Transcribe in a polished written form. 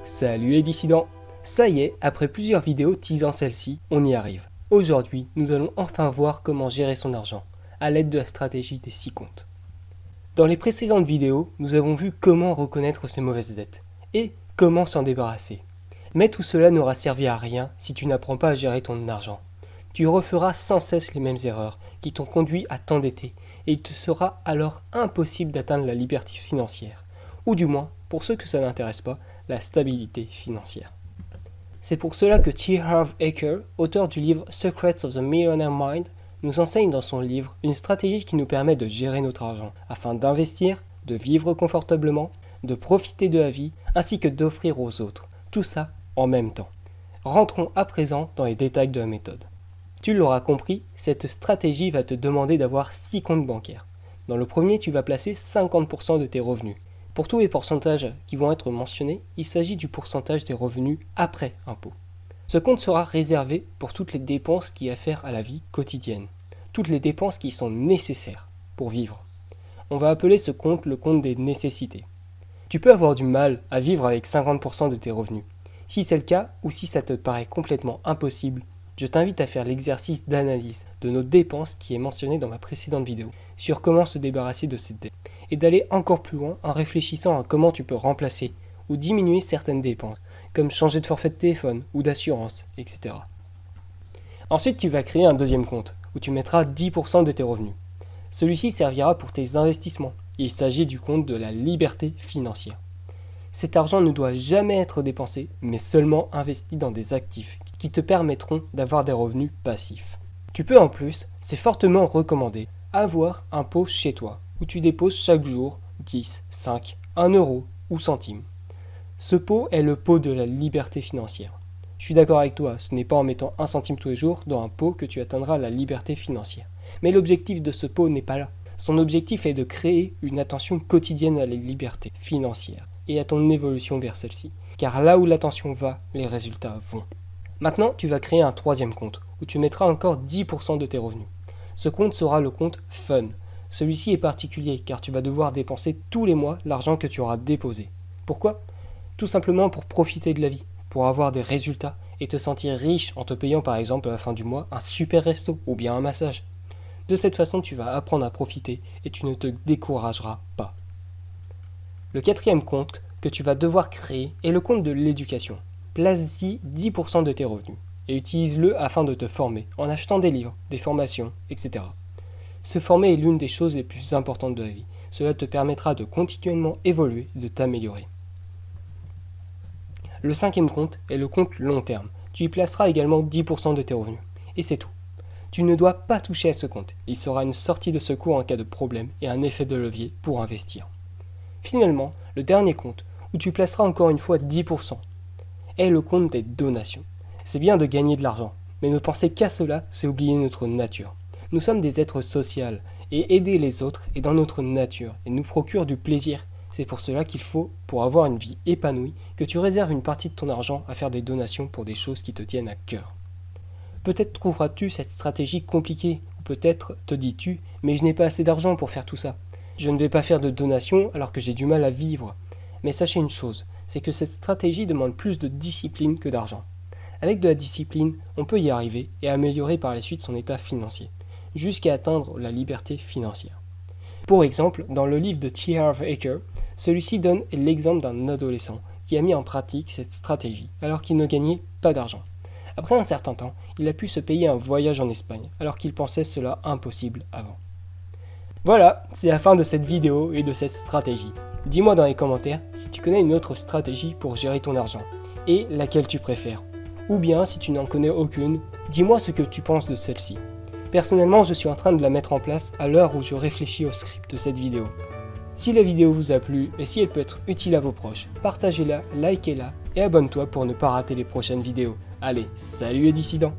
Salut les dissidents! Ça y est, après plusieurs vidéos teasant celle-ci, on y arrive. Aujourd'hui, nous allons enfin voir comment gérer son argent, à l'aide de la stratégie des 6 comptes. Dans les précédentes vidéos, nous avons vu comment reconnaître ses mauvaises dettes, et comment s'en débarrasser. Mais tout cela n'aura servi à rien si tu n'apprends pas à gérer ton argent. Tu referas sans cesse les mêmes erreurs qui t'ont conduit à t'endetter, et il te sera alors impossible d'atteindre la liberté financière, ou du moins, pour ceux que ça n'intéresse pas, la stabilité financière. C'est pour cela que T. Harv Eker, auteur du livre Secrets of the Millionaire Mind, nous enseigne dans son livre une stratégie qui nous permet de gérer notre argent, afin d'investir, de vivre confortablement, de profiter de la vie, ainsi que d'offrir aux autres, tout ça en même temps. Rentrons à présent dans les détails de la méthode. Tu l'auras compris, cette stratégie va te demander d'avoir 6 comptes bancaires. Dans le premier, tu vas placer 50% de tes revenus. Pour tous les pourcentages qui vont être mentionnés, il s'agit du pourcentage des revenus après impôt. Ce compte sera réservé pour toutes les dépenses qui affèrent à la vie quotidienne, toutes les dépenses qui sont nécessaires pour vivre. On va appeler ce compte le compte des nécessités. Tu peux avoir du mal à vivre avec 50% de tes revenus. Si c'est le cas ou si ça te paraît complètement impossible, je t'invite à faire l'exercice d'analyse de nos dépenses qui est mentionné dans ma précédente vidéo sur comment se débarrasser de cette dette et d'aller encore plus loin en réfléchissant à comment tu peux remplacer ou diminuer certaines dépenses comme changer de forfait de téléphone ou d'assurance, etc. Ensuite, tu vas créer un deuxième compte où tu mettras 10% de tes revenus. Celui-ci servira pour tes investissements. Il s'agit du compte de la liberté financière. Cet argent ne doit jamais être dépensé, mais seulement investi dans des actifs qui te permettront d'avoir des revenus passifs. Tu peux en plus, c'est fortement recommandé, avoir un pot chez toi, où tu déposes chaque jour 10, 5, 1 euro ou centime. Ce pot est le pot de la liberté financière. Je suis d'accord avec toi, ce n'est pas en mettant 1 centime tous les jours dans un pot que tu atteindras la liberté financière. Mais l'objectif de ce pot n'est pas là. Son objectif est de créer une attention quotidienne à la liberté financière et à ton évolution vers celle-ci. Car là où l'attention va, les résultats vont. Maintenant, tu vas créer un troisième compte, où tu mettras encore 10% de tes revenus. Ce compte sera le compte Fun. Celui-ci est particulier, car tu vas devoir dépenser tous les mois l'argent que tu auras déposé. Pourquoi ? Tout simplement pour profiter de la vie, pour avoir des résultats, et te sentir riche en te payant par exemple à la fin du mois un super resto, ou bien un massage. De cette façon, tu vas apprendre à profiter, et tu ne te décourageras pas. Le quatrième compte que tu vas devoir créer est le compte de l'éducation. Place-y 10% de tes revenus et utilise-le afin de te former en achetant des livres, des formations, etc. Se former est l'une des choses les plus importantes de la vie. Cela te permettra de continuellement évoluer et de t'améliorer. Le cinquième compte est le compte long terme. Tu y placeras également 10% de tes revenus. Et c'est tout. Tu ne dois pas toucher à ce compte. Il sera une sortie de secours en cas de problème et un effet de levier pour investir. Finalement, le dernier compte, où tu placeras encore une fois 10%, est le compte des donations. C'est bien de gagner de l'argent, mais ne penser qu'à cela, c'est oublier notre nature. Nous sommes des êtres sociaux, et aider les autres est dans notre nature, et nous procure du plaisir. C'est pour cela qu'il faut, pour avoir une vie épanouie, que tu réserves une partie de ton argent à faire des donations pour des choses qui te tiennent à cœur. Peut-être trouveras-tu cette stratégie compliquée, ou peut-être te dis-tu, mais je n'ai pas assez d'argent pour faire tout ça. Je ne vais pas faire de donations alors que j'ai du mal à vivre. Mais sachez une chose, c'est que cette stratégie demande plus de discipline que d'argent. Avec de la discipline, on peut y arriver et améliorer par la suite son état financier, jusqu'à atteindre la liberté financière. Pour exemple, dans le livre de T. Harv Eker, celui-ci donne l'exemple d'un adolescent qui a mis en pratique cette stratégie alors qu'il ne gagnait pas d'argent. Après un certain temps, il a pu se payer un voyage en Espagne alors qu'il pensait cela impossible avant. Voilà, c'est la fin de cette vidéo et de cette stratégie. Dis-moi dans les commentaires si tu connais une autre stratégie pour gérer ton argent et laquelle tu préfères. Ou bien si tu n'en connais aucune, dis-moi ce que tu penses de celle-ci. Personnellement, je suis en train de la mettre en place à l'heure où je réfléchis au script de cette vidéo. Si la vidéo vous a plu et si elle peut être utile à vos proches, partagez-la, likez-la et abonne-toi pour ne pas rater les prochaines vidéos. Allez, salut les dissidents!